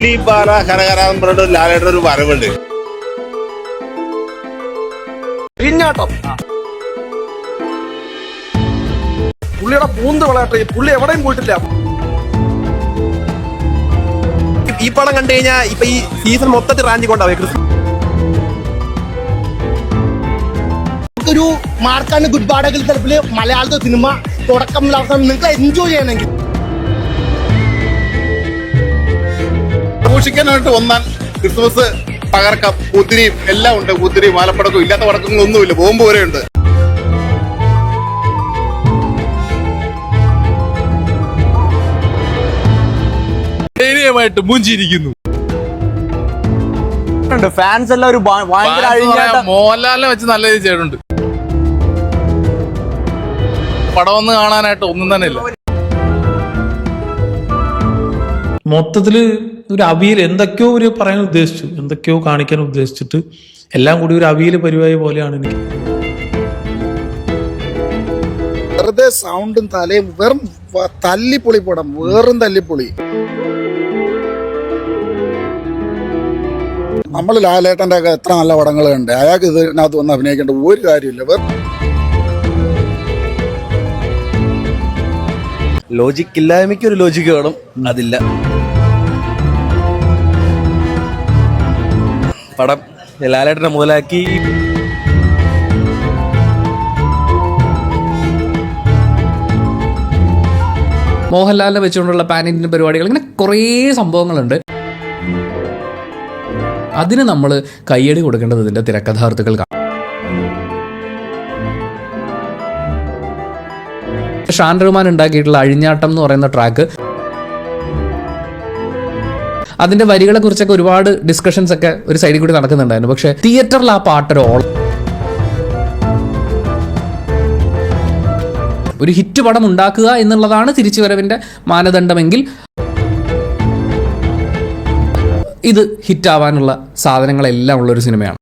പാറ കരകരാന്ന് പറഞ്ഞിട്ട് ലാലേട്ടൻ ഒരു വരവുണ്ട്. പിന്നാട്ടം പുള്ളിയുടെ പൂന്ത് വളയട്ടെ, പുള്ളി എവിടെയും പോയിട്ടില്ല. ഈ പടം കണ്ടു കഴിഞ്ഞാൽ ഇപ്പൊ ഈ സീസൺ മൊത്തത്തിൽ റാഞ്ചി കൊണ്ടാവും. ഒരു മാർക്കാണ് ഗുഡ് ബാഡകൾ തരപ്പില് മലയാളത്തെ സിനിമ തുടക്കം നിങ്ങൾക്ക് എൻജോയ് ചെയ്യണമെങ്കിൽ ആഘോഷിക്കാനായിട്ട് വന്നാൽ ക്രിസ്മസ് പകർക്കാം, കുത്തിരിയും എല്ലാം ഉണ്ട്. കുത്തിരിയും മാലപ്പടക്കവും ഇല്ലാത്ത പടക്കങ്ങളൊന്നുമില്ല, ബോംബ് വരെ ഉണ്ട്. ധൈര്യമായിട്ട് മുഞ്ചിരിക്കുന്നു. ഫാൻസ് എല്ലാം ഒരു മോഹൻലാലിനെ വെച്ച് നല്ല രീതി ചെയ്തിട്ടുണ്ട്. പടം ഒന്ന് കാണാനായിട്ട് ഒന്നും തന്നെ ഇല്ല. മൊത്തത്തില് ഒരു അവിയൽ എന്തൊക്കെയോ ഒരു പറയാൻ ഉദ്ദേശിച്ചു, എന്തൊക്കെയോ കാണിക്കാൻ ഉദ്ദേശിച്ചിട്ട് എല്ലാം കൂടി ഒരു അവിയൽ പരിപാടി പോലെയാണ് എനിക്ക്. വെറുതെ സൗണ്ടും തലയും വെറും തല്ലിപ്പൊളി പടം, വേറും തല്ലിപ്പൊളി. നമ്മൾ ലാലേട്ടൻ്റെ ഒക്കെ എത്ര നല്ല പടങ്ങൾ കണ്ട്, അയാൾക്ക് ഇതിനകത്ത് വന്ന് അഭിനയിക്കേണ്ട ഒരു കാര്യമില്ല. ലോജിക് ഇല്ലായ്മയ്ക്ക് ഒരു ലോജിക്ക് വേണം, അതില്ല. പടം ലാലേട്ടനെ മുതലാക്കി മോഹൻലാലിനെ വെച്ചുകൊണ്ടുള്ള പാൻ ഇന്ത്യൻ പരിപാടികൾ, ഇങ്ങനെ കുറേ സംഭവങ്ങളുണ്ട്. അതിന് നമ്മൾ കയ്യടി കൊടുക്കേണ്ടത് ഇതിൻ്റെ തിരക്കഥാർത്ഥികൾക്കാണ്. ഷാൻ റഹ്മാൻ ഉണ്ടാക്കിയിട്ടുള്ള അഴിഞ്ഞാട്ടം എന്ന് പറയുന്ന ട്രാക്ക്, അതിന്റെ വരികളെ കുറിച്ചൊക്കെ ഒരുപാട് ഡിസ്കഷൻസ് ഒക്കെ ഒരു സൈഡിൽ കൂടി നടക്കുന്നുണ്ടായിരുന്നു. പക്ഷെ തിയേറ്ററിൽ ആ പാട്ടൊരു ഒരു ഹിറ്റ് പടം ഉണ്ടാക്കുക എന്നുള്ളതാണ് തിരിച്ചുവരവിന്റെ മാനദണ്ഡമെങ്കിൽ ഇത് ഹിറ്റാവാനുള്ള സാധനങ്ങളെല്ലാം ഉള്ളൊരു സിനിമയാണ്.